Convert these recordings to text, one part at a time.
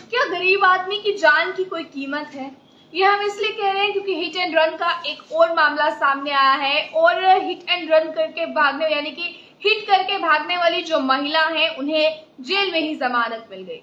क्या गरीब आदमी की जान की कोई कीमत है? ये हम इसलिए कह रहे हैं क्योंकि हिट एंड रन का एक और मामला सामने आया है और हिट एंड रन करके भागने यानी कि हिट करके भागने वाली जो महिला है उन्हें जेल में ही जमानत मिल गई।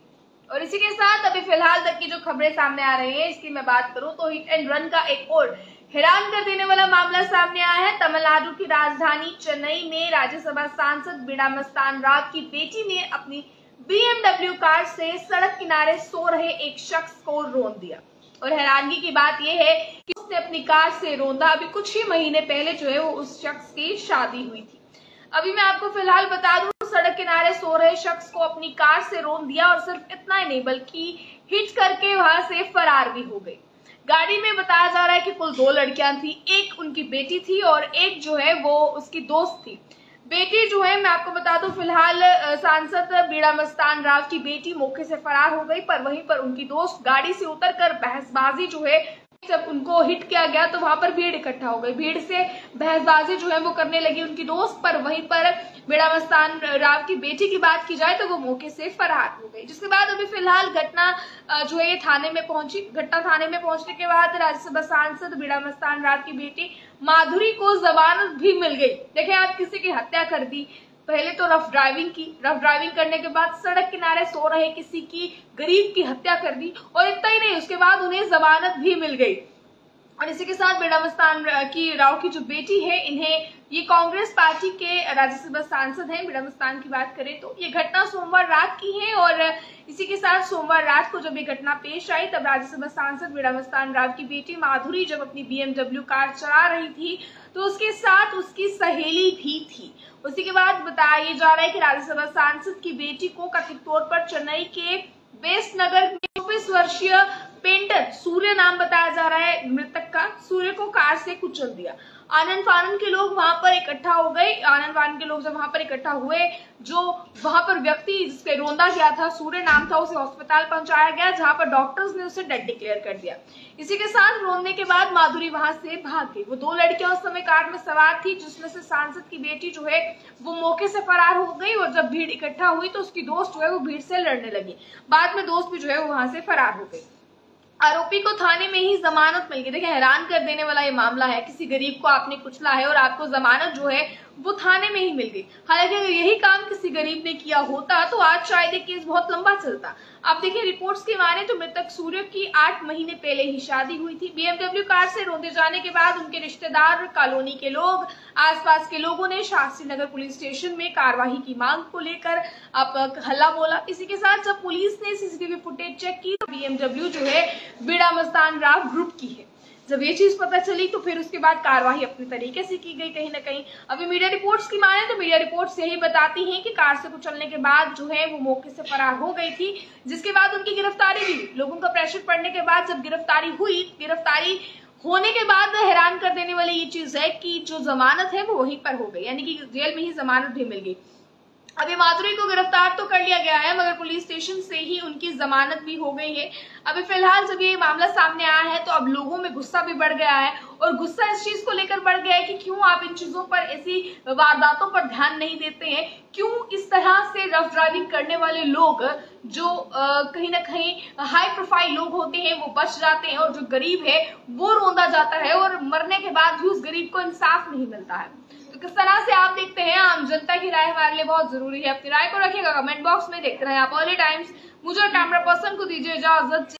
और इसी के साथ अभी फिलहाल तक की जो खबरें सामने आ रही है इसकी मैं बात करूं तो हिट एंड रन का एक और हैरान कर देने वाला मामला सामने आया है। तमिलनाडु की राजधानी चेन्नई में राज्यसभा सांसद बीड़ा मस्तान राव की बेटी ने अपनी BMW कार से सड़क किनारे सो रहे एक शख्स को रौंद दिया। और हैरानगी की बात यह है कि उसने अपनी कार से रौंदा। अभी कुछ ही महीने पहले जो है वो उस शख्स की शादी हुई थी। अभी मैं आपको फिलहाल बता दूं, सड़क किनारे सो रहे शख्स को अपनी कार से रौंद दिया और सिर्फ इतना ही नहीं बल्कि हिट करके वहां से फरार भी हो गई। गाड़ी में बताया जा रहा है कि कुल 2 लड़कियां थी, एक उनकी बेटी थी और एक जो है वो उसकी दोस्त थी। बेटी जो है मैं आपको बता दूं फिलहाल सांसद बीड़ा मस्तान राव की बेटी मौके से फरार हो गई, पर वहीं पर उनकी दोस्त गाड़ी से उतरकर बहसबाजी जो है जब उनको हिट किया गया तो वहां पर भीड़ इकट्ठा हो गई। भीड़ से बहसबाजी जो है वो करने लगी उनकी दोस्त, पर वहीं पर बीड़ा मस्तान राव की बेटी की बात की जाए तो वो मौके से फरार हो गई। जिसके बाद अभी फिलहाल घटना जो है ये थाने में पहुंची। घटना थाने में पहुंचने के बाद राज्यसभा सांसद बीड़ा मस्तान राव की बेटी माधुरी को जमानत भी मिल गई। देखें, आप किसी की हत्या कर दी, पहले तो रफ ड्राइविंग की, रफ ड्राइविंग करने के बाद सड़क किनारे सो रहे किसी की गरीब की हत्या कर दी और इतना ही नहीं उसके बाद उन्हें जमानत भी मिल गई। और इसी के साथ बीड़ा मस्तान राव की जो बेटी है इन्हें ये कांग्रेस पार्टी के राज्यसभा सांसद हैं। बीड़ा मस्तान की बात करें तो ये घटना सोमवार रात की है और इसी के साथ सोमवार रात को जब ये घटना पेश आई तब राज्यसभा सांसद बीड़ा मस्तान राव की बेटी माधुरी जब अपनी BMW कार चला रही थी तो उसके साथ उसकी सहेली भी थी। उसी के बाद बताया जा रहा है कि राज्यसभा सांसद की बेटी को कथित तौर पर चेन्नई के बेस्ट नगर में 24 वर्षीय पेंटर सूर्य नाम बताया जा रहा है मृतक का, सूर्य को कार से कुचल दिया। आनंद फानन के लोग वहां पर इकट्ठा हो गए। आनंद फानन के लोग जब वहां पर इकट्ठा हुए, जो वहां पर व्यक्ति जिसपे रौंदा गया था, सूर्य नाम था, उसे अस्पताल पहुंचाया गया जहां पर डॉक्टर्स ने उसे डेड डिक्लेयर कर दिया। इसी के साथ रौंदने के बाद माधुरी वहां से भाग गई। वो 2 लड़कियां उस समय कार में सवार थी जिसमें से सांसद की बेटी जो है वो मौके से फरार हो गई और जब भीड़ इकट्ठा हुई तो उसकी दोस्त जो है वो भीड़ से लड़ने लगी। बाद में दोस्त भी जो है वो वहां से फरार हो गई। आरोपी को थाने में ही जमानत मिल गई। देखिए, हैरान कर देने वाला ये मामला है। किसी गरीब को आपने कुचला है और आपको जमानत जो है वो थाने में ही मिल गई। हालांकि अगर यही काम किसी गरीब ने किया होता तो आज शायद ये केस बहुत लंबा चलता। आप देखिए, रिपोर्ट्स की माने तो मृतक सूर्य की 8 महीने पहले ही शादी हुई थी। BMW कार से रौंदे जाने के बाद उनके रिश्तेदार, कॉलोनी के लोग, आसपास के लोगों ने शास्त्री नगर पुलिस स्टेशन में कार्यवाही की मांग को लेकर अब हल्ला बोला। इसी के साथ जब पुलिस ने CCTV फुटेज चेक की तो BMW जो है बीड़ा मस्तान राव ग्रुप की है। जब ये चीज पता चली तो फिर उसके बाद कार्यवाही अपने तरीके से की गई कहीं ना कहीं। अभी मीडिया रिपोर्ट्स की माने तो मीडिया रिपोर्ट्स यही बताती हैं कि कार से कुचलने के बाद जो है वो मौके से फरार हो गई थी, जिसके बाद उनकी गिरफ्तारी भी हुई। लोगों का प्रेशर पड़ने के बाद जब गिरफ्तारी हुई, गिरफ्तारी होने के बाद हैरान कर देने वाली ये चीज है कि जो जमानत है वो वहीं पर हो गई, यानी कि जेल में ही जमानत भी मिल गई। अभी माधुरी को गिरफ्तार तो कर लिया गया है मगर पुलिस स्टेशन से ही उनकी जमानत भी हो गई है। अभी फिलहाल जब ये मामला सामने आया है तो अब लोगों में गुस्सा भी बढ़ गया है और गुस्सा इस चीज को लेकर बढ़ गया है कि क्यों आप इन चीजों पर, ऐसी वारदातों पर ध्यान नहीं देते हैं, क्यों इस तरह से रफ ड्राइविंग करने वाले लोग जो कहीं ना कहीं हाई प्रोफाइल लोग होते हैं वो बच जाते हैं और जो गरीब है वो रौंदा जाता है और मरने के बाद भी उस गरीब को इंसाफ नहीं मिलता है। तो किस तरह से आप देखते हैं, आम जनता की राय हमारे लिए बहुत जरूरी है। अपनी राय को रखिएगा कमेंट बॉक्स में। देखते रहे आप अर्ली टाइम्स। मुझे कैमरा पर्सन को दीजिए इजाजत।